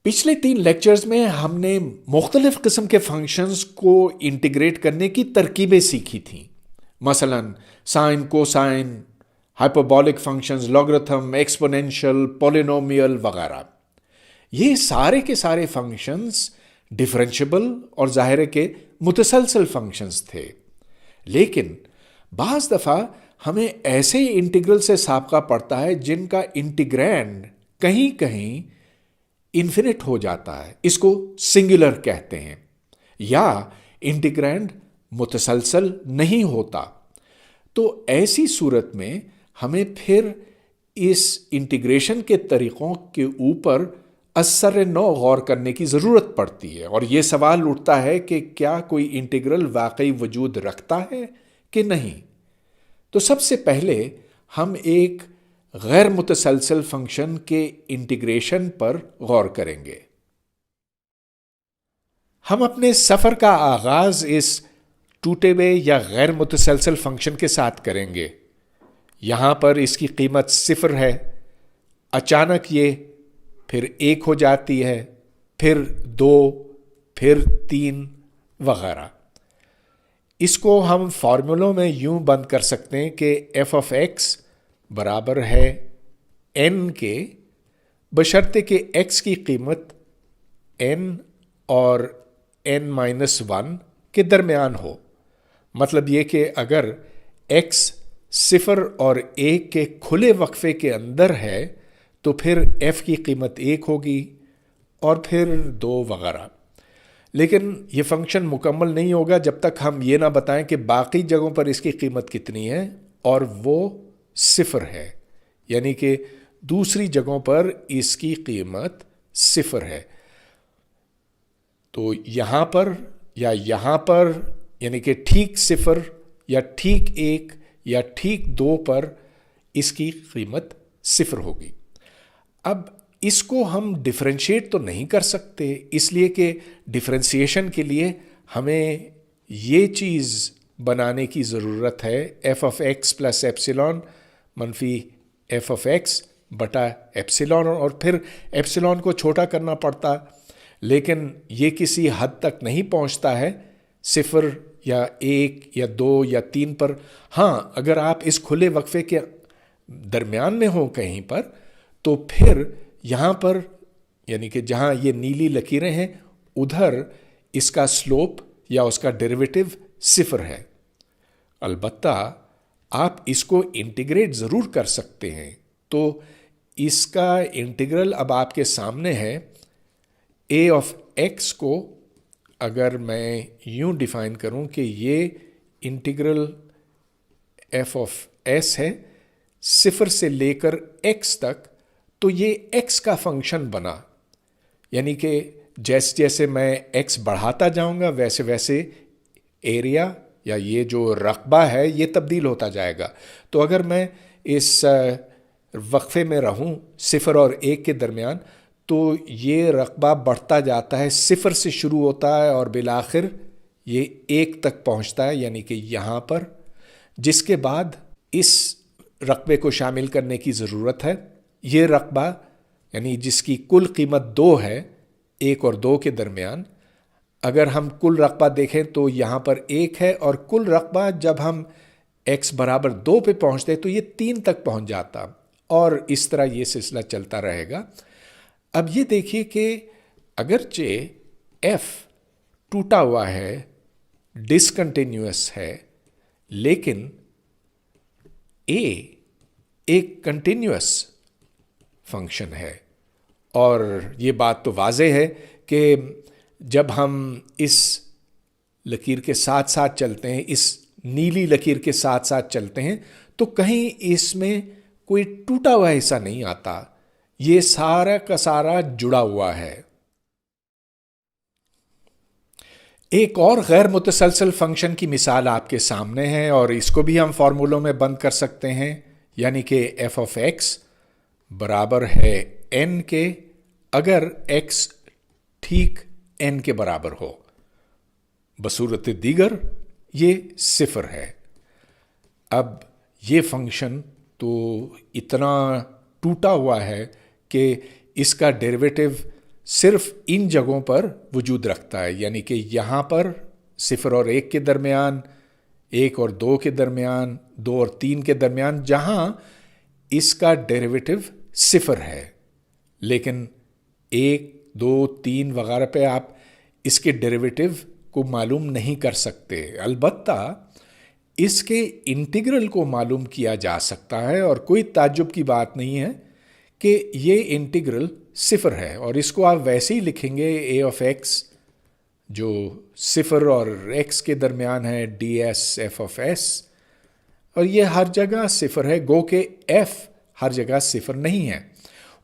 پچھلے 3 لیکچرز میں ہم نے مختلف قسم کے فنکشنز کو انٹیگریٹ کرنے کی ترکیبیں سیکھی تھیں، مثلا sine, cosine, hyperbolic functions, logarithm, exponential, polynomial وغیرہ۔ یہ سارے کے سارے فنکشنز ڈفرینشیبل اور ظاہر ہے کہ متسلسل فنکشنز تھے، لیکن بعض دفعہ ہمیں ایسے انٹیگرل سے سابقہ پڑتا ہے جن کا انٹیگرینڈ کہیں کہیں انفینٹ ہو جاتا ہے، اس کو سنگولر کہتے ہیں، یا انٹیگرینڈ متسلسل نہیں ہوتا۔ تو ایسی صورت میں ہمیں پھر اس انٹیگریشن کے طریقوں کے اوپر ازسر نو غور کرنے کی ضرورت پڑتی ہے، اور یہ سوال اٹھتا ہے کہ کیا کوئی انٹیگرل واقعی وجود رکھتا ہے کہ نہیں۔ تو سب سے پہلے ہم ایک غیر متسلسل فنکشن کے انٹیگریشن پر غور کریں گے۔ ہم اپنے سفر کا آغاز اس ٹوٹے ہوئے یا غیر متسلسل فنکشن کے ساتھ کریں گے۔ یہاں پر اس کی قیمت 0 ہے، اچانک یہ پھر 1 ہو جاتی ہے، پھر 2، پھر 3 وغیرہ۔ اس کو ہم فارمولوں میں یوں بند کر سکتے ہیں کہ f of x برابر ہے n کے، بشرطے کہ x کی قیمت n اور n-1 کے درمیان ہو۔ مطلب یہ کہ اگر x 0 اور 1 کے کھلے وقفے کے اندر ہے تو پھر f کی قیمت 1 ہوگی اور پھر 2 وغیرہ۔ لیکن یہ فنکشن مکمل نہیں ہوگا جب تک ہم یہ نہ بتائیں کہ باقی جگہوں پر اس کی قیمت کتنی ہے، اور وہ 0 ہے، یعنی کہ دوسری جگہوں پر اس کی قیمت 0 ہے۔ تو یہاں پر یا یہاں پر، یعنی کہ ٹھیک 0 یا ٹھیک 1 یا ٹھیک 2 پر اس کی قیمت 0 ہوگی۔ اب اس کو ہم ڈفرینشیٹ تو نہیں کر سکتے، اس لیے کہ ڈفرینسیشن کے لیے ہمیں یہ چیز بنانے کی ضرورت ہے، f of x plus epsilon منفی f of x بٹا ایپسیلون، اور پھر ایپسیلون کو چھوٹا کرنا پڑتا، لیکن یہ کسی حد تک نہیں پہنچتا ہے 0 یا 1 یا 2 یا 3 پر۔ ہاں، اگر آپ اس کھلے وقفے کے درمیان میں ہوں کہیں پر، تو پھر یہاں پر، یعنی کہ جہاں یہ نیلی لکیریں ہیں، ادھر اس کا سلوپ یا اس کا ڈیریویٹو 0 ہے۔ البتہ آپ اس کو انٹیگریٹ ضرور کر سکتے ہیں۔ تو اس کا انٹیگرل اب آپ کے سامنے ہے۔ a of x کو اگر میں یوں ڈیفائن کروں کہ یہ انٹیگرل f of s ہے 0 سے لے کر x تک، تو یہ x کا فنکشن بنا، یعنی کہ جیسے جیسے میں x بڑھاتا جاؤں گا ویسے ویسے ایریا یا یہ جو رقبہ ہے یہ تبدیل ہوتا جائے گا۔ تو اگر میں اس وقفے میں رہوں 0 اور 1 کے درمیان، تو یہ رقبہ بڑھتا جاتا ہے، 0 سے شروع ہوتا ہے اور بالآخر یہ 1 تک پہنچتا ہے، یعنی کہ یہاں پر، جس کے بعد اس رقبے کو شامل کرنے کی ضرورت ہے۔ یہ رقبہ یعنی جس کی کل قیمت 2 ہے 1 اور 2 کے درمیان، اگر ہم کل رقبہ دیکھیں تو یہاں پر 1 ہے، اور کل رقبہ جب ہم x برابر 2 پہ پہنچتے تو یہ 3 تک پہنچ جاتا، اور اس طرح یہ سلسلہ چلتا رہے گا۔ اب یہ دیکھیے کہ اگرچہ f ٹوٹا ہوا ہے، ڈسکنٹینیوس ہے، لیکن a ایک کنٹینیوس فنکشن ہے، اور یہ بات تو واضح ہے کہ جب ہم اس لکیر کے ساتھ ساتھ چلتے ہیں، اس نیلی لکیر کے ساتھ ساتھ چلتے ہیں، تو کہیں اس میں کوئی ٹوٹا ہوا حصہ نہیں آتا، یہ سارا کا سارا جڑا ہوا ہے۔ ایک اور غیر متسلسل فنکشن کی مثال آپ کے سامنے ہے، اور اس کو بھی ہم فارمولوں میں بند کر سکتے ہیں، یعنی کہ f of x برابر ہے n کے اگر x ٹھیک n کے برابر ہو، بصورت دیگر یہ 0 ہے۔ اب یہ فنکشن تو اتنا ٹوٹا ہوا ہے کہ اس کا ڈیریویٹو صرف ان جگہوں پر وجود رکھتا ہے، یعنی کہ یہاں پر 0 اور 1 کے درمیان، 1 اور 2 کے درمیان، 2 اور 3 کے درمیان، جہاں اس کا ڈیریویٹو 0 ہے. لیکن 1، 2، 3 وغیرہ پہ آپ اس کے ڈیریویٹو کو معلوم نہیں کر سکتے. البتہ اس کے انٹیگرل کو معلوم کیا جا سکتا ہے، اور کوئی تعجب کی بات نہیں ہے کہ یہ انٹیگرل 0 ہے، اور اس کو آپ ویسے ہی لکھیں گے a آف x جو 0 اور x کے درمیان ہے ds f آف s، اور یہ ہر جگہ 0 ہے، گو کہ f ہر جگہ 0 نہیں ہے.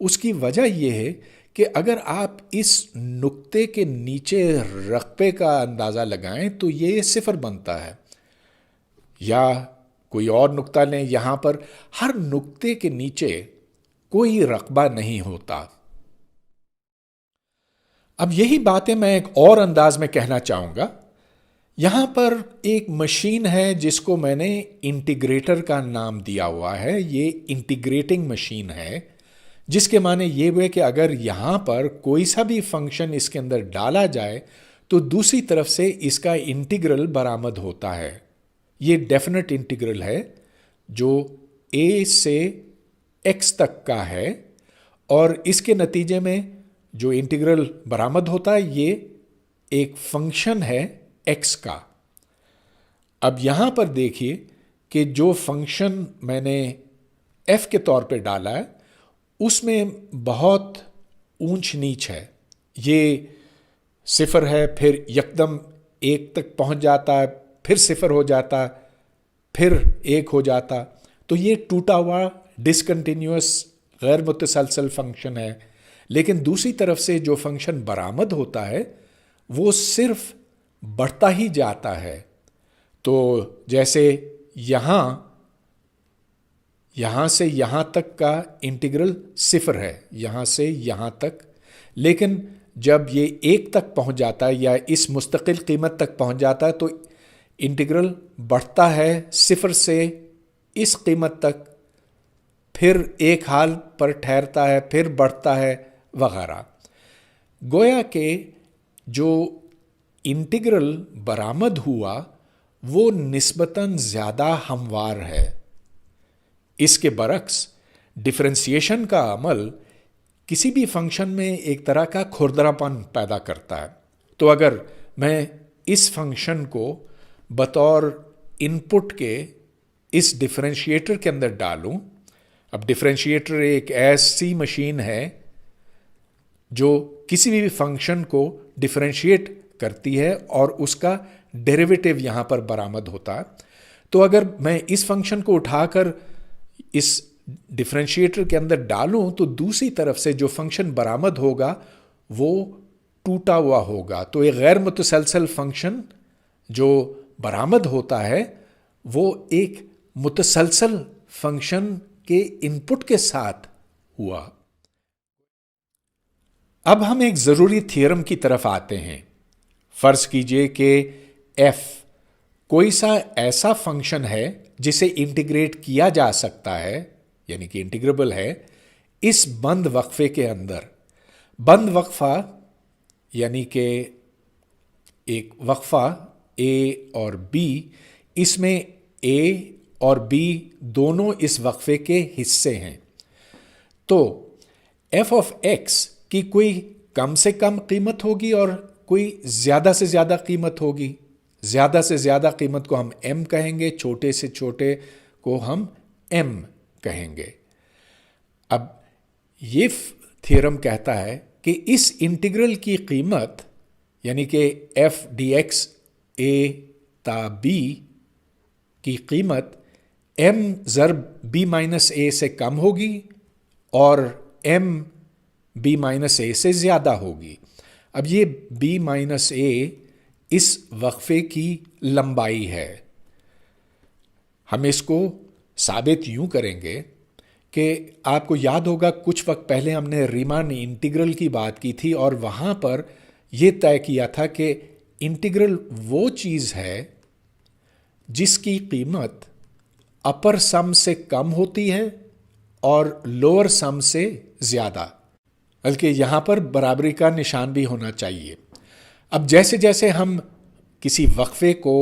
اس کی وجہ یہ ہے کہ اگر آپ اس نقطے کے نیچے رقبے کا اندازہ لگائیں تو یہ 0 بنتا ہے، یا کوئی اور نقطہ لیں، یہاں پر ہر نقطے کے نیچے کوئی رقبہ نہیں ہوتا. اب یہی باتیں میں ایک اور انداز میں کہنا چاہوں گا. یہاں پر ایک مشین ہے جس کو میں نے انٹیگریٹر کا نام دیا ہوا ہے. یہ انٹیگریٹنگ مشین ہے، جس کے معنی یہ ہوئے کہ اگر یہاں پر کوئی سا بھی فنکشن اس کے اندر ڈالا جائے تو دوسری طرف سے اس کا انٹیگرل برآمد ہوتا ہے. یہ ڈیفینٹ انٹیگرل ہے جو a سے x تک کا ہے، اور اس کے نتیجے میں جو انٹیگرل برآمد ہوتا ہے یہ ایک فنکشن ہے x کا. اب یہاں پر دیکھیے کہ جو فنکشن میں نے f کے طور پہ ڈالا ہے اس میں بہت اونچ نیچ ہے. یہ 0 ہے، پھر یکدم 1 تک پہنچ جاتا ہے، پھر 0 ہو جاتا، پھر 1 ہو جاتا. تو یہ ٹوٹا ہوا ڈسکنٹینیوس غیر متسلسل فنکشن ہے. لیکن دوسری طرف سے جو فنکشن برآمد ہوتا ہے وہ صرف بڑھتا ہی جاتا ہے. تو جیسے یہاں سے یہاں تک کا انٹیگرل 0 ہے، یہاں سے یہاں تک، لیکن جب یہ 1 تک پہنچ جاتا ہے یا اس مستقل قیمت تک پہنچ جاتا ہے تو انٹیگرل بڑھتا ہے 0 سے اس قیمت تک، پھر ایک حال پر ٹھہرتا ہے، پھر بڑھتا ہے وغیرہ. گویا کہ جو انٹیگرل برآمد ہوا وہ نسبتاً زیادہ ہموار ہے. اس کے برعکس ڈفرینسیشن کا عمل کسی بھی فنکشن میں ایک طرح کا کھردرا پن پیدا کرتا ہے. تو اگر میں اس فنکشن کو بطور ان پٹ کے اس ڈفرینشیٹر کے اندر ڈالوں، اب ڈفرینشیٹر ایک ایسی مشین ہے جو کسی بھی فنکشن کو ڈفرینشیٹ کرتی ہے اور اس کا ڈیریویٹو یہاں پر برآمد ہوتا ہے. تو اگر میں اس فنکشن کو اٹھا کر اس ڈفرینشیٹر کے اندر ڈالوں تو دوسری طرف سے جو فنکشن برآمد ہوگا وہ ٹوٹا ہوا ہوگا. تو ایک غیر متسلسل فنکشن جو برآمد ہوتا ہے وہ ایک متسلسل فنکشن کے ان پٹ کے ساتھ ہوا. اب ہم ایک ضروری تھیورم کی طرف آتے ہیں. فرض کیجئے کہ f کوئی سا ایسا فنکشن ہے جسے انٹیگریٹ کیا جا سکتا ہے، یعنی کہ انٹیگریبل ہے، اس بند وقفے کے اندر. بند وقفہ یعنی کہ ایک وقفہ a اور b، اس میں a اور b دونوں اس وقفے کے حصے ہیں. تو f آف x کی کوئی کم سے کم قیمت ہوگی اور کوئی زیادہ سے زیادہ قیمت ہوگی. زیادہ سے زیادہ قیمت کو ہم m کہیں گے، چھوٹے سے چھوٹے کو ہم m کہیں گے. اب یہ تھیورم کہتا ہے کہ اس انٹیگرل کی قیمت یعنی کہ f dx a تا b کی قیمت m ضرب b مائنس a سے کم ہوگی اور m b مائنس a سے زیادہ ہوگی. اب یہ b مائنس a اس وقفے کی لمبائی ہے. ہم اس کو ثابت یوں کریں گے کہ آپ کو یاد ہوگا کچھ وقت پہلے ہم نے ریمان انٹیگرل کی بات کی تھی اور وہاں پر یہ طے کیا تھا کہ انٹیگرل وہ چیز ہے جس کی قیمت اپر سم سے کم ہوتی ہے اور لوور سم سے زیادہ. بلکہ یہاں پر برابری کا نشان بھی ہونا چاہیے۔ اب جیسے جیسے ہم کسی وقفے کو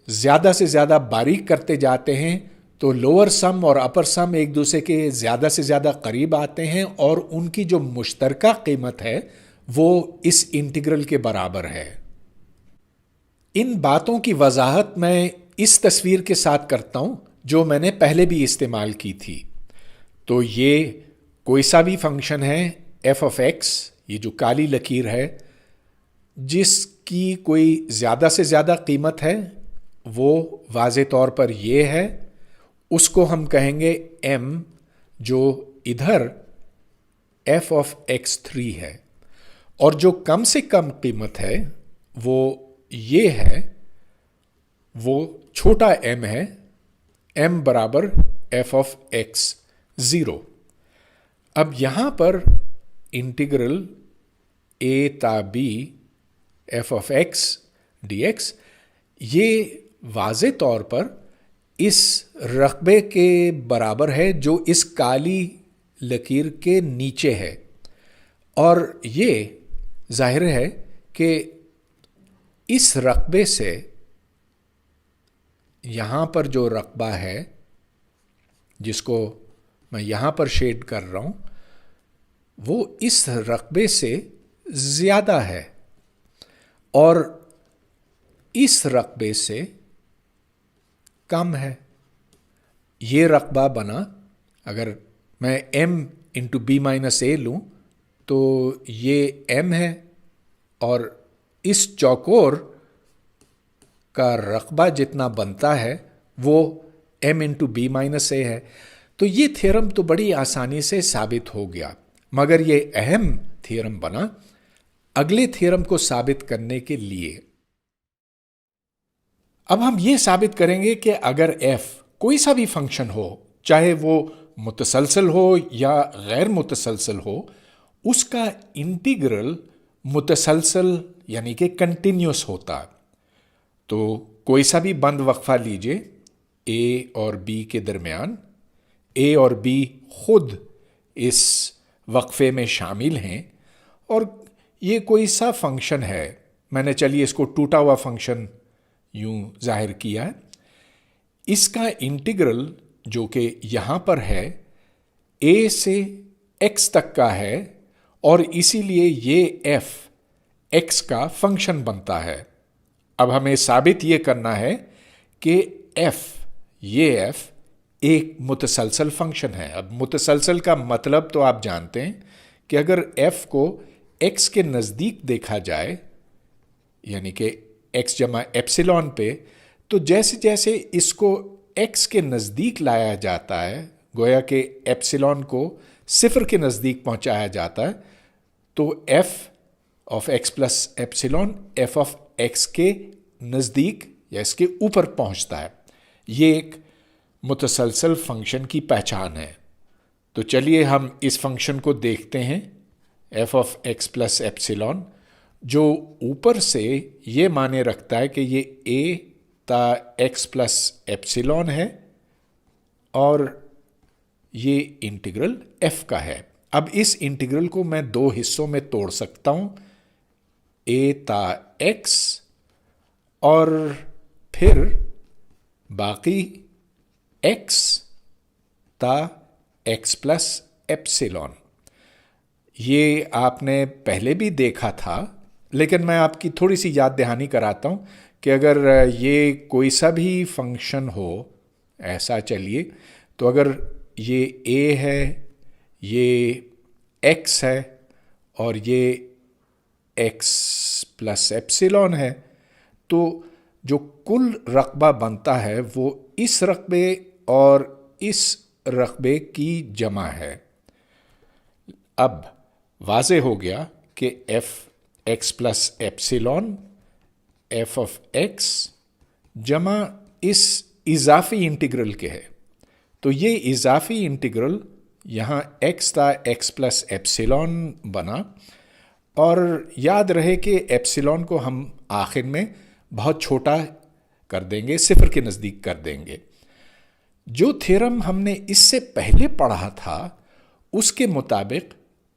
زیادہ سے زیادہ باریک کرتے جاتے ہیں تو لوور سم اور اپر سم ایک دوسرے کے زیادہ سے زیادہ قریب آتے ہیں، اور ان کی جو مشترکہ قیمت ہے وہ اس انٹیگرل کے برابر ہے۔ ان باتوں کی وضاحت میں اس تصویر کے ساتھ کرتا ہوں جو میں نے پہلے بھی استعمال کی تھی۔ تو یہ کوئی سا بھی فنکشن ہے ایف آف ایکس، یہ جو کالی لکیر ہے جس کی کوئی زیادہ سے زیادہ قیمت ہے وہ واضح طور پر یہ ہے، اس کو ہم کہیں گے ایم، جو ادھر ایف آف ایکس 3 ہے، اور جو کم سے کم قیمت ہے وہ یہ ہے، وہ چھوٹا ایم ہے، ایم برابر ایف آف ایکس 0۔ اب یہاں پر انٹیگرل اے تا B F of X D X یہ واضح طور پر اس رقبے کے برابر ہے جو اس کالی لکیر کے نیچے ہے، اور یہ ظاہر ہے کہ اس رقبے سے یہاں پر جو رقبہ ہے جس کو میں یہاں پر شیڈ کر رہا ہوں وہ اس رقبے سے زیادہ ہے، اور اس رقبے سے کم ہے۔ یہ رقبہ بنا، اگر میں m انٹو بی مائنس اے لوں تو یہ m ہے، اور اس چوکور کا رقبہ جتنا بنتا ہے وہ m انٹو بی مائنس اے ہے۔ تو یہ تھیورم تو بڑی آسانی سے ثابت ہو گیا، مگر یہ اہم تھیورم بنا اگلے تھیورم کو ثابت کرنے کے لیے۔ اب ہم یہ ثابت کریں گے کہ اگر f کوئی سا بھی فنکشن ہو، چاہے وہ متسلسل ہو یا غیر متسلسل ہو، اس کا انٹیگرل متسلسل یعنی کہ کنٹینیوس ہوتا۔ تو کوئی سا بھی بند وقفہ لیجئے اے اور بی کے درمیان، اے اور بی خود اس وقفے میں شامل ہیں، اور یہ کوئی سا فنکشن ہے، میں نے چلیے اس کو ٹوٹا ہوا فنکشن یوں ظاہر کیا ہے، اس کا انٹیگرل جو کہ یہاں پر ہے اے سے ایکس تک کا ہے، اور اسی لیے یہ ایف ایکس کا فنکشن بنتا ہے۔ اب ہمیں ثابت یہ کرنا ہے کہ یہ ایف ایک متسلسل فنکشن ہے۔ اب متسلسل کا مطلب تو آپ جانتے ہیں کہ اگر ایف کو ایکس کے نزدیک دیکھا جائے، یعنی کہ ایکس جمع ایپسیلون پہ، تو جیسے جیسے اس کو ایکس کے نزدیک لایا جاتا ہے، گویا کہ ایپسیلون کو صفر کے نزدیک پہنچایا جاتا ہے، تو F of X plus epsilon F of X کے نزدیک یا اس کے اوپر پہنچتا ہے۔ یہ ایک متسلسل فنکشن کی پہچان ہے۔ تو چلیے ہم اس فنکشن کو دیکھتے ہیں، F of X plus epsilon, جو اوپر سے یہ معنی رکھتا ہے کہ یہ اے تا ایکس پلس ایپسیلون ہے، اور یہ انٹیگرل ایف کا ہے۔ اب اس انٹیگرل کو میں دو حصوں میں توڑ سکتا ہوں، اے تا ایکس اور پھر باقی ایکس تا ایکس پلس ایپسیلون۔ یہ آپ نے پہلے بھی دیکھا تھا، لیکن میں آپ کی تھوڑی سی یاد دہانی کراتا ہوں کہ اگر یہ کوئی سا بھی فنکشن ہو ایسا، چلیے تو اگر یہ اے ہے، یہ ایکس ہے، اور یہ ایکس پلس ایپسیلون ہے، تو جو کل رقبہ بنتا ہے وہ اس رقبے اور اس رقبے کی جمع ہے۔ اب واضح ہو گیا کہ F X plus epsilon F of X جمع اس اضافی انٹیگرل کے ہے۔ تو یہ اضافی انٹیگرل یہاں ایکس تا ایکس پلس ایپسیلون بنا، اور یاد رہے کہ ایپسیلون کو ہم آخر میں بہت چھوٹا کر دیں گے، صفر کے نزدیک کر دیں گے۔ جو تھیورم ہم نے اس سے پہلے پڑھا تھا اس کے مطابق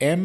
m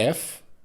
F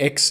x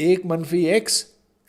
1-x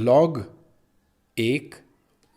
log 1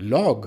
log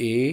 A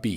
B,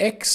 x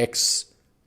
x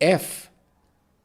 f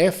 f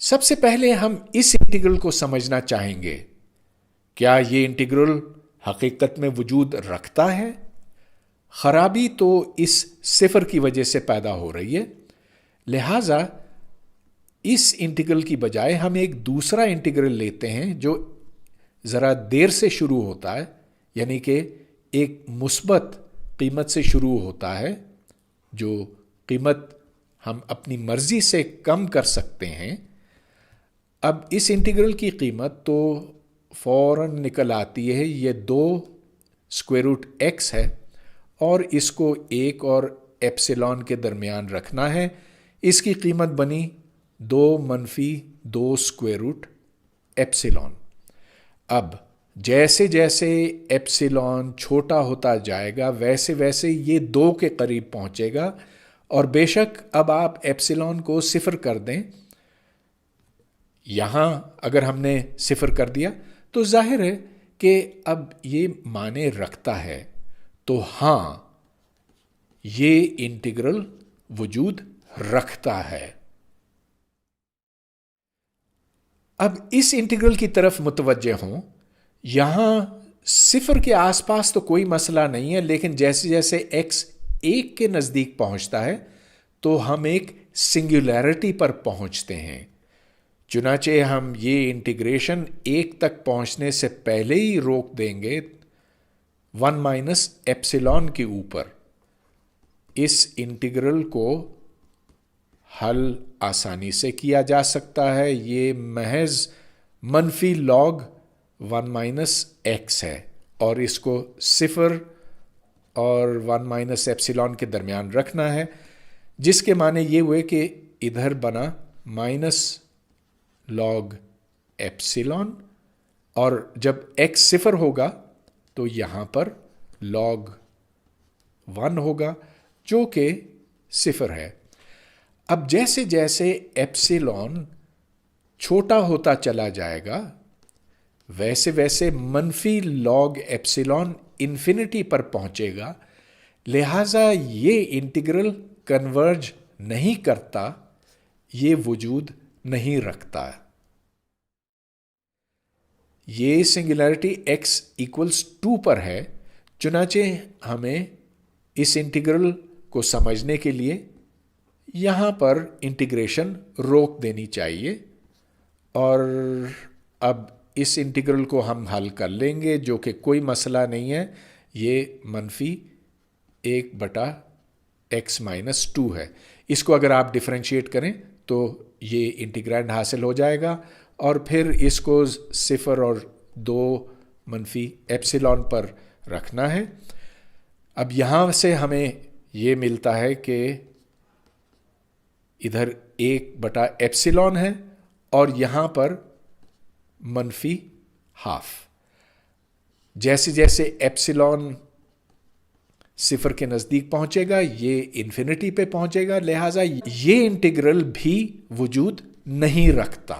سب سے پہلے ہم اس انٹیگرل کو سمجھنا چاہیں گے، کیا یہ انٹیگرل حقیقت میں وجود رکھتا ہے؟ خرابی تو اس صفر کی وجہ سے پیدا ہو رہی ہے، لہذا اس انٹیگرل کی بجائے ہم ایک دوسرا انٹیگرل لیتے ہیں جو ذرا دیر سے شروع ہوتا ہے، یعنی کہ ایک مثبت قیمت سے شروع ہوتا ہے، جو قیمت ہم اپنی مرضی سے کم کر سکتے ہیں۔ اب اس انٹیگرل کی قیمت تو فوراً نکل آتی ہے، یہ 2 اسکوائر روٹ ایکس ہے، اور اس کو 1 اور ایپسیلون کے درمیان رکھنا ہے۔ اس کی قیمت بنی 2-2 اسکوائر روٹ ایپسیلون۔ اب جیسے جیسے ایپسیلون چھوٹا ہوتا جائے گا ویسے ویسے یہ 2 کے قریب پہنچے گا، اور بے شک اب آپ ایپسیلون کو 0 کر دیں، یہاں اگر ہم نے 0 کر دیا تو ظاہر ہے کہ اب یہ معنی رکھتا ہے، تو ہاں یہ انٹیگرل وجود رکھتا ہے۔ اب اس انٹیگرل کی طرف متوجہ ہوں، یہاں 0 کے آس پاس تو کوئی مسئلہ نہیں ہے، لیکن جیسے جیسے ایکس 1 کے نزدیک پہنچتا ہے تو ہم ایک سنگولیرٹی پر پہنچتے ہیں، چنانچہ ہم یہ انٹیگریشن 1 تک پہنچنے سے پہلے ہی روک دیں گے 1 - ایپسیلون کے اوپر۔ اس انٹیگرل کو حل آسانی سے کیا جا سکتا ہے، یہ محض -log 1 - x ہے، اور اس کو 0 اور 1 - ایپسیلون کے درمیان رکھنا ہے، جس کے معنی یہ ہوئے کہ ادھر بنا -log ایپسیلون، اور جب x 0 ہوگا تو یہاں پر log 1 ہوگا جو کہ 0 ہے۔ اب جیسے جیسے ایپسیلون چھوٹا ہوتا چلا جائے گا ویسے ویسے -log ایپسیلون انفینٹی پر پہنچے گا، لہذا یہ انٹیگرل کنورج نہیں کرتا، یہ وجود نہیں رکھتا۔ یہ سنگولیرٹی x = 2 پر ہے، چنانچہ ہمیں اس انٹیگرل کو سمجھنے کے لیے یہاں پر انٹیگریشن روک دینی چاہیے، اور اب اس انٹیگرل کو ہم حل کر لیں گے، جو کہ کوئی مسئلہ نہیں ہے، یہ -1/x - 2 ہے۔ اس کو اگر آپ ڈیفرینشیٹ کریں تو یہ انٹیگرینڈ حاصل ہو جائے گا، اور پھر اس کو 0 اور 2 - ایپسیلون پر رکھنا ہے۔ اب یہاں سے ہمیں یہ ملتا ہے کہ ادھر 1/ایپسیلون ہے، اور یہاں پر -½ جیسے جیسے ایپسیلون 0 کے نزدیک پہنچے گا یہ انفینٹی پہ پہنچے گا، لہذا یہ انٹیگرل بھی وجود نہیں رکھتا۔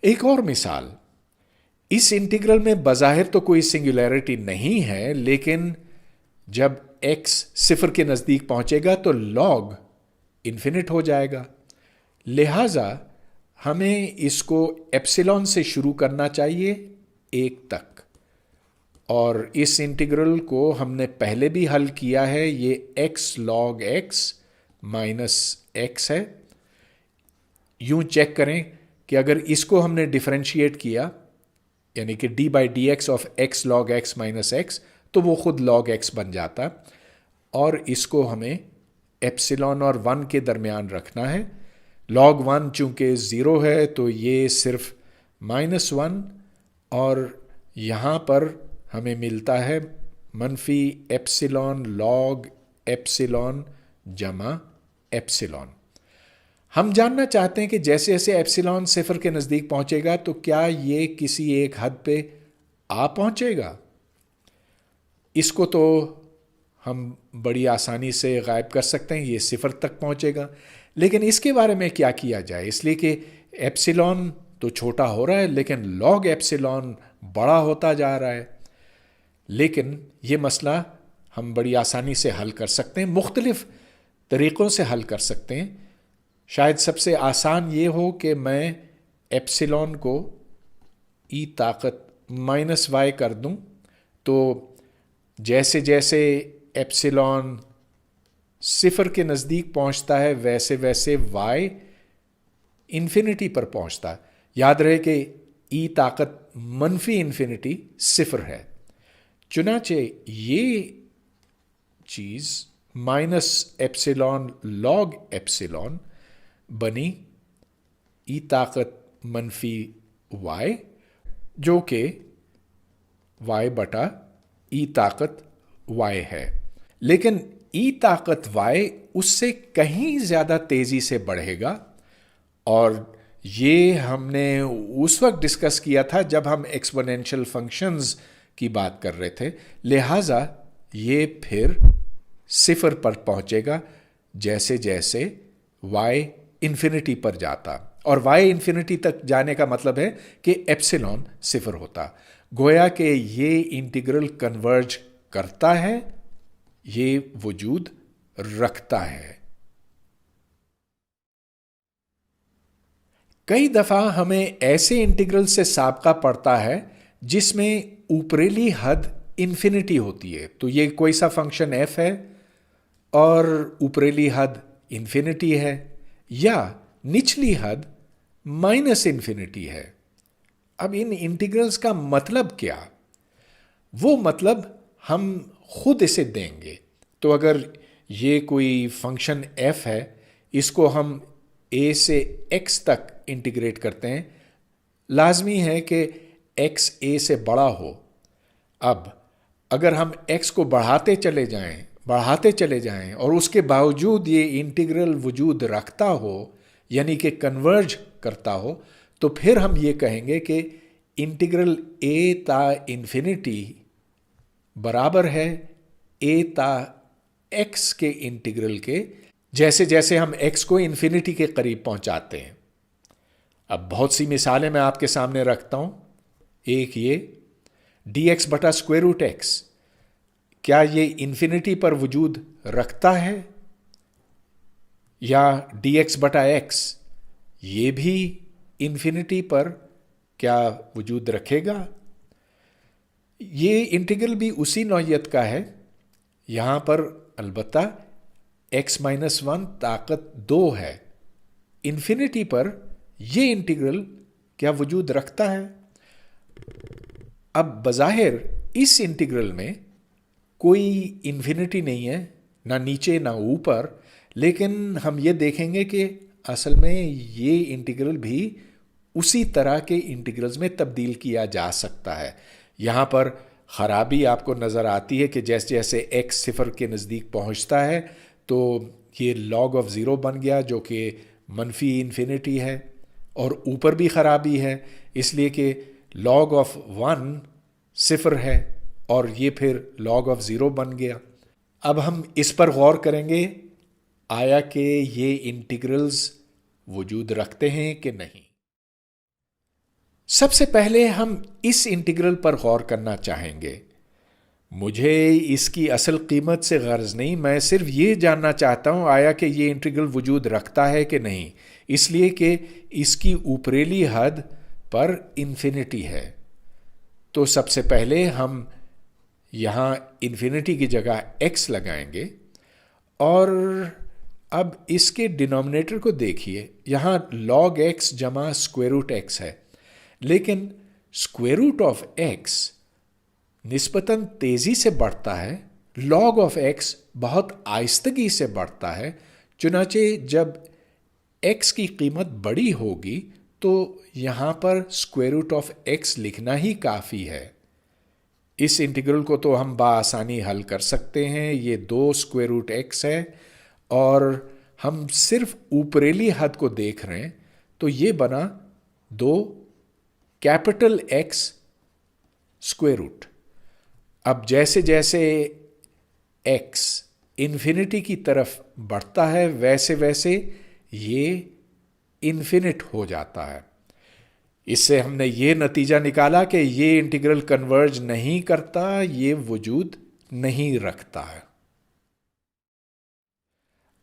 ایک اور مثال، اس انٹیگرل میں بظاہر تو کوئی سنگولیرٹی نہیں ہے، لیکن جب x 0 کے نزدیک پہنچے گا تو log انفینٹ ہو جائے گا، لہذا ہمیں اس کو ایپسیلون سے شروع کرنا چاہیے 1 تک، اور اس انٹیگرل کو ہم نے پہلے بھی حل کیا ہے، یہ x log x - x ہے۔ یوں چیک کریں کہ اگر اس کو ہم نے ڈیفرینشیٹ کیا، یعنی کہ d/dx of x log x - x، تو وہ خود log x بن جاتا، اور اس کو ہمیں ایپسیلون اور 1 کے درمیان رکھنا ہے۔ log 1 چونکہ 0 ہے تو یہ صرف -1، اور یہاں پر ہمیں ملتا ہے -ایپسیلون log ایپسیلون جمع ایپسیلون۔ ہم جاننا چاہتے ہیں کہ جیسے جیسے ایپسیلون 0 کے نزدیک پہنچے گا تو کیا یہ کسی ایک حد پہ پہنچے گا؟ اس کو تو ہم بڑی آسانی سے غائب کر سکتے ہیں، یہ 0 تک پہنچے گا، لیکن اس کے بارے میں کیا کیا جائے؟ اس لیے کہ ایپسیلون تو چھوٹا ہو رہا ہے لیکن log ایپسیلون بڑا ہوتا جا رہا ہے۔ لیکن یہ مسئلہ ہم بڑی آسانی سے حل کر سکتے ہیں، مختلف طریقوں سے حل کر سکتے ہیں۔ شاید سب سے آسان یہ ہو کہ میں ایپسیلون کو ای طاقت مائنس وائی کر دوں، تو جیسے جیسے ایپسیلون صفر کے نزدیک پہنچتا ہے ویسے ویسے وائی انفینٹی پر پہنچتا ہے۔ یاد رہے کہ ای طاقت منفی انفینٹی صفر ہے، چنانچہ یہ چیز مائنس ایپسیلون لاگ ایپسیلون بنی ای طاقت منفی وائی، جو کہ وائی بٹا ای طاقت وائی ہے۔ لیکن ای طاقت وائی اس سے کہیں زیادہ تیزی سے بڑھے گا، اور یہ ہم نے اس وقت ڈسکس کیا تھا جب ہم ایکسپونینشیل فنکشنز کی بات کر رہے تھے، لہٰذا یہ پھر صفر پر پہنچے گا جیسے جیسے وائی انفینٹی پر جاتا، اور وائی انفینٹی تک جانے کا مطلب ہے کہ ایپسیلون صفر ہوتا، گویا کہ یہ انٹیگرل کنورج کرتا ہے، یہ وجود رکھتا ہے۔ کئی دفعہ ہمیں ایسے انٹیگرل سے سابقہ پڑتا ہے جس میں اوپریلی حد انفینٹی ہوتی ہے، تو یہ کوئی سا فنکشن ایف ہے اور اوپریلی حد انفینٹی ہے، یا نچلی حد مائنس انفینٹی ہے۔ اب ان انٹیگرلز کا مطلب کیا؟ وہ مطلب ہم خود اسے دیں گے۔ تو اگر یہ کوئی فنکشن ایف ہے، اس کو ہم اے سے ایکس تک انٹیگریٹ کرتے ہیں، لازمی ہے کہ ایکس اے سے بڑا ہو۔ اب اگر ہم ایکس کو بڑھاتے چلے جائیں اور اس کے باوجود یہ انٹیگرل وجود رکھتا ہو، یعنی کہ کنورج کرتا ہو، تو پھر ہم یہ کہیں گے کہ انٹیگرل اے تا انفینٹی برابر ہے اے تا ایکس کے انٹیگرل کے، جیسے جیسے ہم ایکس کو انفینٹی کے قریب پہنچاتے ہیں۔ اب بہت سی مثالیں میں آپ کے سامنے رکھتا ہوں۔ ایک یہ ڈی ایکس بٹا اسکوائر روٹ ایکس، کیا یہ انفینٹی پر وجود رکھتا ہے؟ یا ڈی ایکس بٹا ایکس، یہ بھی انفینٹی پر کیا وجود رکھے گا؟ یہ انٹیگرل بھی اسی نوعیت کا ہے، یہاں پر البتہ ایکس مائنس ون طاقت 2 ہے۔ انفینٹی پر یہ انٹیگرل کیا وجود رکھتا ہے؟ اب بظاہر اس انٹیگرل میں کوئی انفینٹی نہیں ہے، نہ نیچے نہ اوپر، لیکن ہم یہ دیکھیں گے کہ اصل میں یہ انٹیگرل بھی اسی طرح کے انٹیگرلز میں تبدیل کیا جا سکتا ہے۔ یہاں پر خرابی آپ کو نظر آتی ہے کہ جیسے جیسے ایکس صفر کے نزدیک پہنچتا ہے تو یہ لاگ آف زیرو بن گیا، جو کہ منفی انفینٹی ہے، اور اوپر بھی خرابی ہے اس لیے کہ لاگ آف 1 صفر ہے، اور یہ پھر لاگ آف 0 بن گیا۔ اب ہم اس پر غور کریں گے، آیا کہ یہ انٹیگرلز وجود رکھتے ہیں کہ نہیں۔ سب سے پہلے ہم اس انٹیگرل پر غور کرنا چاہیں گے۔ مجھے اس کی اصل قیمت سے غرض نہیں، میں صرف یہ جاننا چاہتا ہوں آیا کہ یہ انٹیگرل وجود رکھتا ہے کہ نہیں، اس لیے کہ اس کی اوپریلی حد پر انفینٹی ہے۔ تو سب سے پہلے ہم یہاں انفینٹی کی جگہ ایکس لگائیں گے، اور اب اس کے ڈینومینیٹر کو دیکھیے، یہاں لاگ ایکس جمع اسکوائر روٹ ایکس ہے، لیکن اسکوائر روٹ آف ایکس نسبتاً تیزی سے بڑھتا ہے، لاگ آف ایکس بہت آہستگی سے بڑھتا ہے، چنانچہ جب ایکس کی قیمت بڑی ہوگی تو یہاں پر اسکوائر روٹ آف ایکس لکھنا ہی کافی ہے۔ اس انٹیگرل کو تو ہم بآسانی حل کر سکتے ہیں، یہ 2 اسکوائر روٹ ایکس ہے، اور ہم صرف اوپریلی حد کو دیکھ رہے ہیں تو یہ بنا 2 کیپٹل ایکس اسکوائر روٹ۔ اب جیسے جیسے ایکس انفینٹی کی طرف بڑھتا ہے ویسے ویسے یہ انفینٹ ہو جاتا ہے۔ اس سے ہم نے یہ نتیجہ نکالا کہ یہ انٹیگرل کنورج نہیں کرتا، یہ وجود نہیں رکھتا ہے۔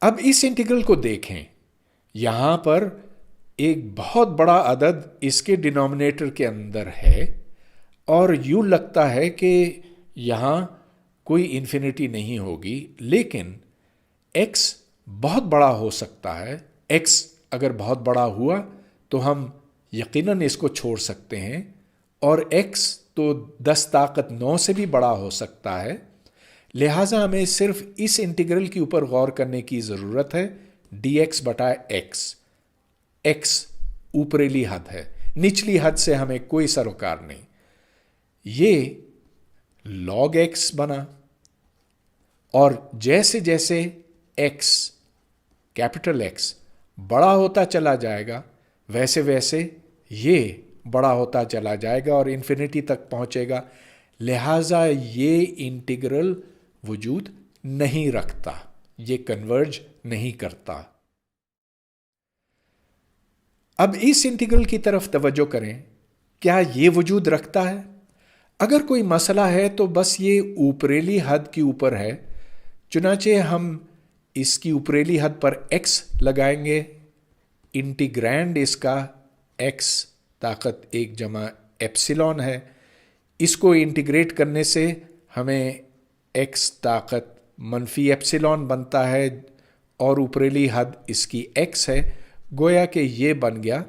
اب اس انٹیگرل کو دیکھیں، یہاں پر ایک بہت بڑا عدد اس کے ڈینومینیٹر کے اندر ہے اور یوں لگتا ہے کہ یہاں کوئی انفینٹی نہیں ہوگی، لیکن ایکس بہت بڑا ہو سکتا ہے۔ ایکس اگر بہت بڑا ہوا تو ہم یقیناً اس کو چھوڑ سکتے ہیں، اور ایکس تو 10 طاقت 9 سے بھی بڑا ہو سکتا ہے، لہٰذا ہمیں صرف اس انٹیگرل کے اوپر غور کرنے کی ضرورت ہے، ڈی ایکس بٹا ایکس۔ ایکس اوپریلی حد ہے، نچلی حد سے ہمیں کوئی سروکار نہیں۔ یہ log ایکس بنا، اور جیسے جیسے ایکس کیپٹل ایکس بڑا ہوتا چلا جائے گا ویسے ویسے یہ بڑا ہوتا چلا جائے گا اور انفینٹی تک پہنچے گا، لہٰذا یہ انٹیگرل وجود نہیں رکھتا، یہ کنورج نہیں کرتا۔ اب اس انٹیگرل کی طرف توجہ کریں، کیا یہ وجود رکھتا ہے؟ اگر کوئی مسئلہ ہے تو بس یہ اوپریلی حد کے اوپر ہے، چنانچہ ہم اس کی اوپریلی حد پر ایکس لگائیں گے، انٹیگرینڈ اس کا ایکس طاقت 1 جمع ایپسیلون ہے، اس کو انٹیگریٹ کرنے سے ہمیں ایکس طاقت منفی ایپسیلون بنتا ہے، اور اوپریلی حد اس کی ایکس ہے، گویا کہ یہ بن گیا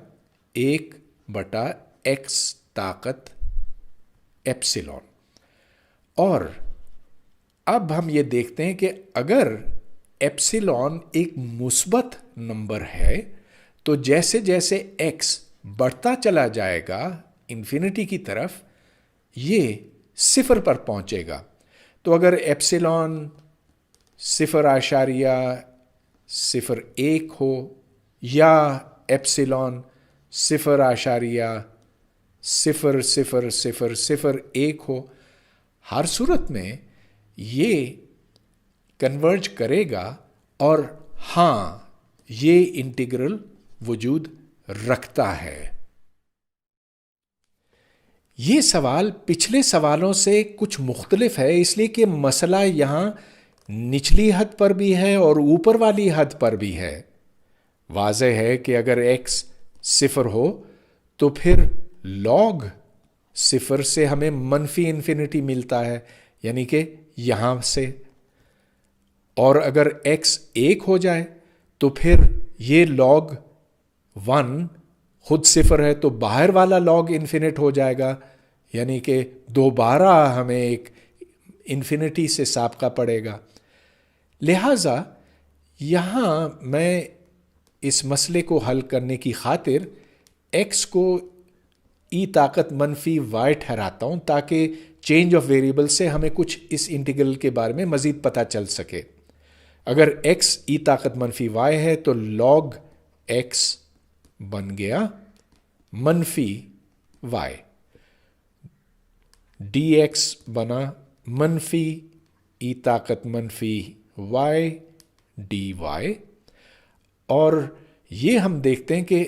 1 بٹا ایکس طاقت ایپسیلون۔ اور اب ہم یہ دیکھتے ہیں کہ اگر ایپسیلون ایک مثبت نمبر ہے تو جیسے جیسے ایکس بڑھتا چلا جائے گا انفینٹی کی طرف، یہ 0 پر پہنچے گا۔ تو اگر ایپسیلون 0.01 ہو یا ایپسیلون 0.000001 ہو، ہر صورت میں یہ کنورج کرے گا، اور ہاں یہ انٹیگرل وجود رکھتا ہے۔ یہ سوال پچھلے سوالوں سے کچھ مختلف ہے، اس لیے کہ مسئلہ یہاں نچلی حد پر بھی ہے اور اوپر والی حد پر بھی ہے۔ واضح ہے کہ اگر ایکس 0 ہو تو پھر log 0 سے ہمیں منفی انفینٹی ملتا ہے، یعنی کہ یہاں سے، اور اگر ایکس 1 ہو جائے تو پھر یہ log 1 خود 0 ہے تو باہر والا log انفینٹ ہو جائے گا، یعنی کہ دوبارہ ہمیں ایک انفینٹی سے سابقہ پڑے گا۔ لہٰذا یہاں میں اس مسئلے کو حل کرنے کی خاطر ایکس کو ای طاقت منفی وائی ٹھہراتا ہوں، تاکہ چینج آف ویریبل سے ہمیں کچھ اس انٹیگرل کے بارے میں مزید پتہ چل سکے۔ اگر ایکس ای طاقت منفی وائی ہے تو log ایکس بن گیا منفی وائی، ڈی ایکس بنا منفی ای طاقت منفی وائی ڈی وائی، اور یہ ہم دیکھتے ہیں کہ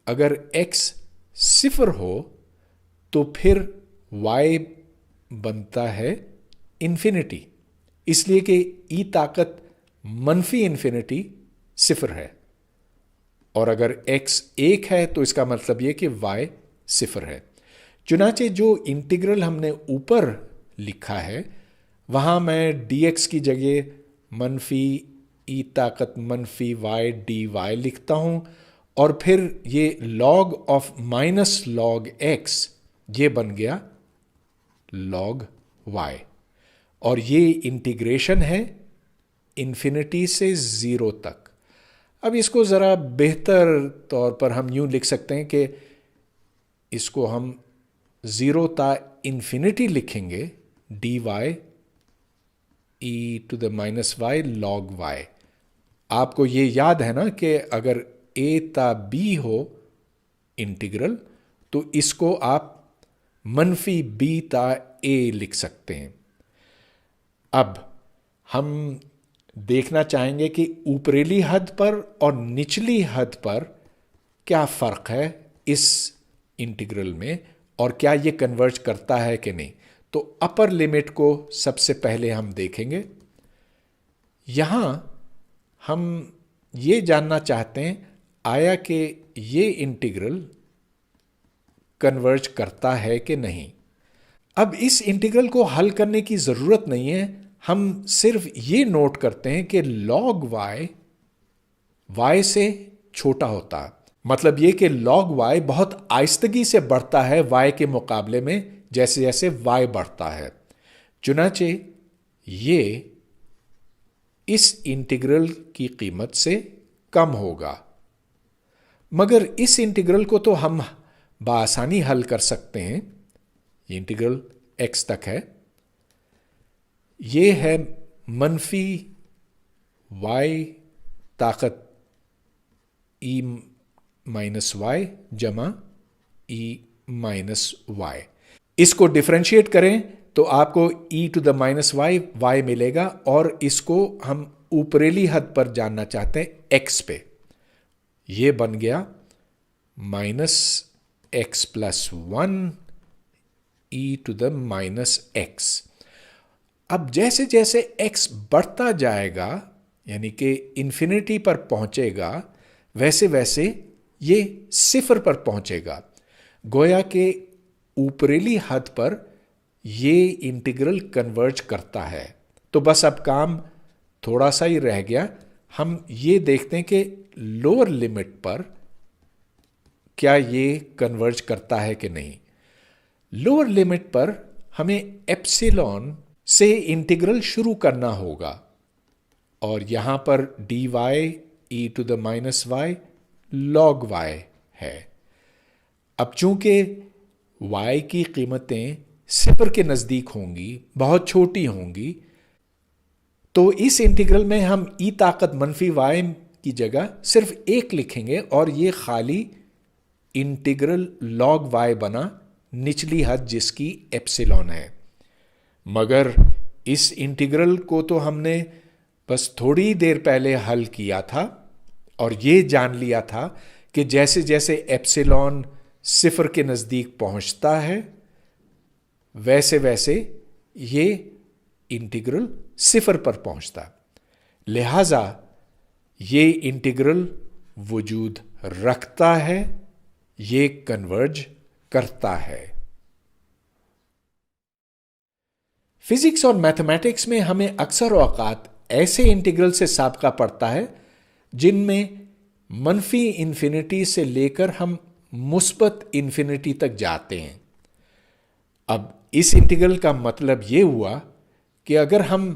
اگر ایکس 0 ہو تو پھر وائی بنتا ہے انفینٹی، اس لیے کہ ای طاقت منفی انفینٹی 0 ہے، اور اگر ایکس 1 ہے تو اس کا مطلب یہ کہ وائی 0 ہے۔ چنانچہ جو انٹیگرل ہم نے اوپر لکھا ہے وہاں میں ڈی ایکس کی جگہ منفی ای طاقت منفی وائی ڈی وائی لکھتا ہوں، اور پھر یہ log of minus log x یہ بن گیا log وائی، اور یہ انٹیگریشن ہے انفینٹی سے 0 تک۔ اب اس کو ذرا بہتر طور پر ہم یوں لکھ سکتے ہیں کہ اس کو ہم 0 تا انفینٹی لکھیں گے، D Y E to the minus Y log Y. آپ کو یہ یاد ہے نا کہ اگر اے تا بی ہو انٹیگرل تو اس کو آپ منفی بی تا اے لکھ سکتے ہیں۔ اب ہم دیکھنا چاہیں گے کہ اوپریلی حد پر اور نچلی حد پر کیا فرق ہے اس انٹیگرل میں، اور کیا یہ کنورج کرتا ہے کہ نہیں۔ تو اپر لمٹ کو سب سے پہلے ہم دیکھیں گے۔ یہاں ہم یہ جاننا چاہتے ہیں آیا کہ یہ انٹیگرل کنورج کرتا ہے کہ نہیں. اب اس انٹیگرل کو حل کرنے کی ضرورت نہیں ہے، ہم صرف یہ نوٹ کرتے ہیں کہ log y سے چھوٹا ہوتا، مطلب یہ کہ log y بہت آہستگی سے بڑھتا ہے y کے مقابلے میں جیسے جیسے y بڑھتا ہے. چنانچہ یہ اس انٹیگرل کی قیمت سے کم ہوگا. مگر اس انٹیگرل کو تو ہم بآسانی حل کر سکتے ہیں. یہ انٹیگرل x تک ہے، یہ ہے منفی y طاقت e مائنس وائی جمع e مائنس وائی. اس کو ڈفرینشیٹ کریں تو آپ کو e to the minus Y ملے گا، اور اس کو ہم اوپریلی حد پر جاننا چاہتے ہیں x پہ. یہ بن گیا minus X plus 1 e to the minus X. اب جیسے جیسے x بڑھتا جائے گا، یعنی کہ انفینٹی پر پہنچے گا، ویسے ویسے یہ صفر پر پہنچے گا. گویا کہ اوپریلی حد پر یہ انٹیگرل کنورج کرتا ہے. تو بس اب کام تھوڑا سا ہی رہ گیا. ہم یہ دیکھتے ہیں کہ لوور لمٹ پر کیا یہ کنورج کرتا ہے کہ نہیں. لوور لمٹ پر ہمیں ایپسیلون سے انٹیگرل شروع کرنا ہوگا، اور یہاں پر dy e to the minus Y log y ہے. اب چونکہ y کی قیمتیں صفر کے نزدیک ہوں گی، بہت چھوٹی ہوں گی، تو اس انٹیگرل میں ہم e طاقت منفی y کی جگہ صرف ایک لکھیں گے، اور یہ خالی انٹیگرل log y بنا، نچلی حد جس کی ایپسیلون ہے. مگر اس انٹیگرل کو تو ہم نے بس تھوڑی دیر پہلے حل کیا تھا، اور یہ جان لیا تھا کہ جیسے جیسے ایپسیلون صفر کے نزدیک پہنچتا ہے، ویسے ویسے یہ انٹیگرل صفر پر پہنچتا. لہذا یہ انٹیگرل وجود رکھتا ہے، یہ کنورج کرتا ہے. فزکس اور میتھمیٹکس میں ہمیں اکثر اوقات ایسے انٹیگرل سے سابقہ پڑتا ہے جن میں منفی انفینٹی سے لے کر ہم مثبت انفینٹی تک جاتے ہیں. اب اس انٹیگرل کا مطلب یہ ہوا کہ اگر ہم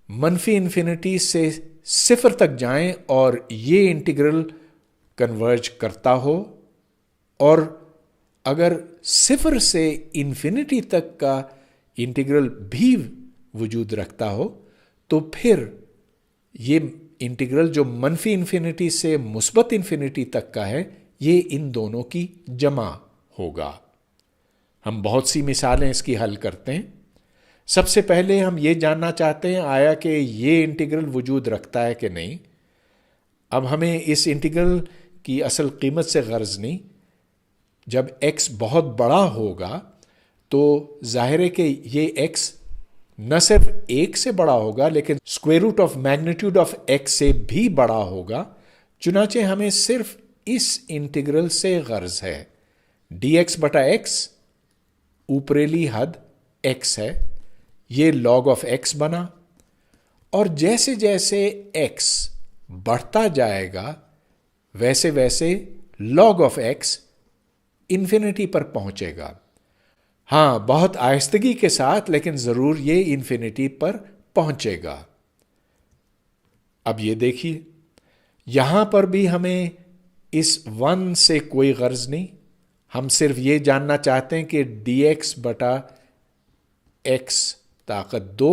منفی انفینٹی سے صفر تک جائیں اور یہ انٹیگرل کنورج کرتا ہو، اور اگر صفر سے انفینٹی تک کا انٹیگرل بھی وجود رکھتا ہو، تو پھر یہ انٹیگرل جو منفی انفینٹی سے مثبت انفینٹی تک کا ہے، یہ ان دونوں کی جمع ہوگا. ہم بہت سی مثالیں اس کی حل کرتے ہیں. سب سے پہلے ہم یہ جاننا چاہتے ہیں آیا کہ یہ انٹیگرل وجود رکھتا ہے کہ نہیں. اب ہمیں اس انٹیگرل کی اصل قیمت سے غرض نہیں. جب x بہت بڑا ہوگا تو ظاہر ہے کہ یہ x نہ صرف 1 سے بڑا ہوگا لیکن square root of magnitude of x سے بھی بڑا ہوگا. چنانچہ ہمیں صرف اس انٹیگرل سے غرض ہے. dx بٹا x اوپریلی حد x ہے، یہ log آف x بنا، اور جیسے جیسے x بڑھتا جائے گا ویسے ویسے log آف x انفینٹی پر پہنچے گا. ہاں، بہت آہستگی کے ساتھ، لیکن ضرور یہ انفینٹی پر پہنچے گا. اب یہ دیکھیے، یہاں پر بھی ہمیں اس 1 سے کوئی غرض نہیں. ہم صرف یہ جاننا چاہتے ہیں کہ dx بٹا x طاقت 2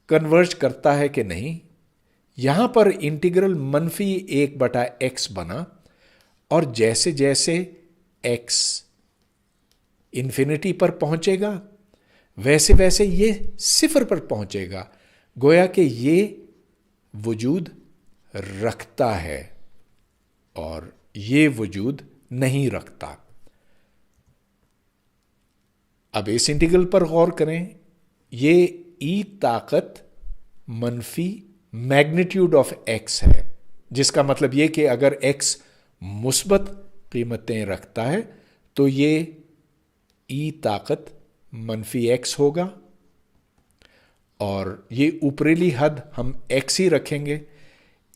کنورج کرتا ہے کہ نہیں. یہاں پر انٹیگرل منفی 1 بٹا x بنا، اور جیسے جیسے x انفینٹی پر پہنچے گا ویسے ویسے یہ صفر پر پہنچے گا. گویا کہ یہ وجود رکھتا ہے اور یہ وجود نہیں رکھتا. اب اس انٹیگرل پر غور کریں. یہ e طاقت منفی میگنیٹیوڈ آف x ہے. جس کا مطلب یہ کہ اگر ایکس مثبت قیمتیں رکھتا ہے تو یہ ای طاقت منفی ایکس ہوگا، اور یہ اوپریلی حد ہم ایکس ہی رکھیں گے.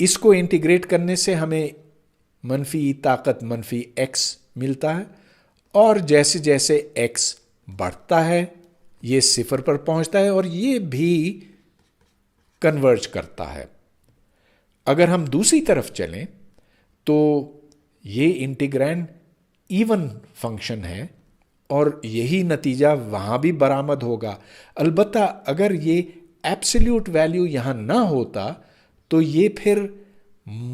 اس کو انٹیگریٹ کرنے سے ہمیں منفی ای طاقت منفی ایکس ملتا ہے، اور جیسے جیسے ایکس بڑھتا ہے یہ صفر پر پہنچتا ہے اور یہ بھی کنورج کرتا ہے. اگر ہم دوسری طرف چلیں تو یہ انٹیگرینڈ ایون فنکشن ہے اور یہی نتیجہ وہاں بھی برآمد ہوگا. البتہ اگر یہ ایبسلیوٹ ویلیو یہاں نہ ہوتا تو یہ پھر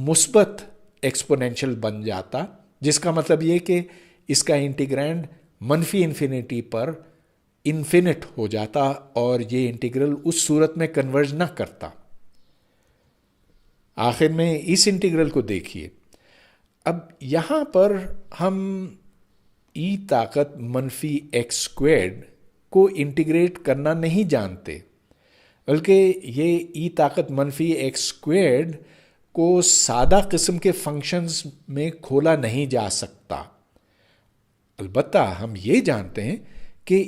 مثبت ایکسپونینشل بن جاتا، جس کا مطلب یہ کہ اس کا انٹیگرینڈ منفی انفینٹی پر انفینٹ ہو جاتا اور یہ انٹیگرل اس صورت میں کنورج نہ کرتا. آخر میں اس انٹیگرل کو دیکھیے. اب یہاں پر ہم ای طاقت منفی ایکس اسکوائرڈ کو انٹیگریٹ کرنا نہیں جانتے، بلکہ یہ ای طاقت منفی ایکس اسکوائرڈ کو سادہ قسم کے فنکشنز میں کھولا نہیں جا سکتا. البتہ ہم یہ جانتے ہیں کہ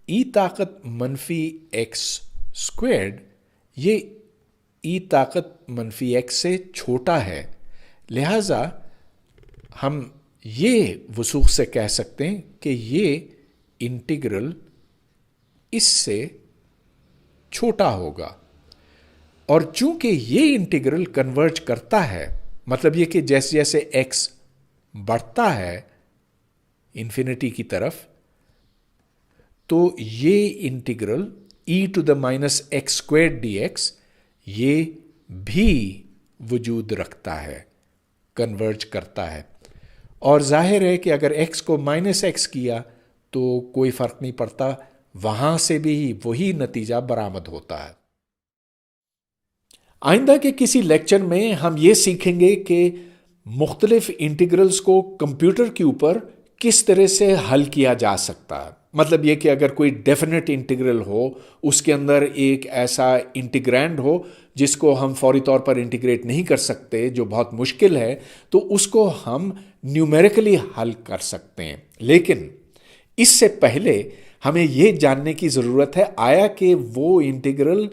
ای طاقت منفی ایکس اسکوائرڈ یہ ای طاقت منفی ایکس سے چھوٹا ہے، لہذا ہم یہ وثوق سے کہہ سکتے ہیں کہ یہ انٹیگرل اس سے چھوٹا ہوگا. اور چونکہ یہ انٹیگرل کنورج کرتا ہے، مطلب یہ کہ جیسے جیسے ایکس بڑھتا ہے انفینٹی کی طرف، تو یہ integral E to the minus X squared D X یہ بھی وجود رکھتا ہے، کنورج کرتا ہے. اور ظاہر ہے کہ اگر ایکس کو مائنس ایکس کیا تو کوئی فرق نہیں پڑتا، وہاں سے بھی وہی نتیجہ برآمد ہوتا ہے. آئندہ کے کسی لیکچر میں ہم یہ سیکھیں گے کہ مختلف انٹیگرلز کو کمپیوٹر کے اوپر کس طرح سے حل کیا جا سکتا ہے. مطلب یہ کہ اگر کوئی ڈیفینٹ انٹیگرل ہو، اس کے اندر ایک ایسا انٹیگرینڈ ہو جس کو ہم فوری طور پر انٹیگریٹ نہیں کر سکتے، جو بہت مشکل ہے، تو اس کو ہم نیومیریکلی حل کر سکتے ہیں. لیکن اس سے پہلے ہمیں یہ جاننے کی ضرورت ہے آیا کہ وہ انٹیگرل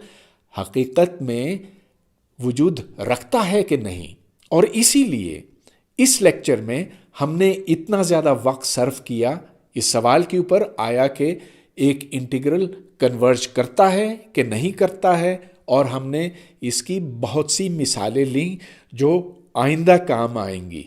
حقیقت میں وجود رکھتا ہے کہ نہیں. اور اسی لیے اس لیکچر میں ہم نے اتنا زیادہ وقت صرف کیا اس سوال کے اوپر، آیا کہ ایک انٹیگرل کنورج کرتا ہے کہ نہیں کرتا ہے، اور ہم نے اس کی بہت سی مثالیں لیں جو آئندہ کام آئیں گی.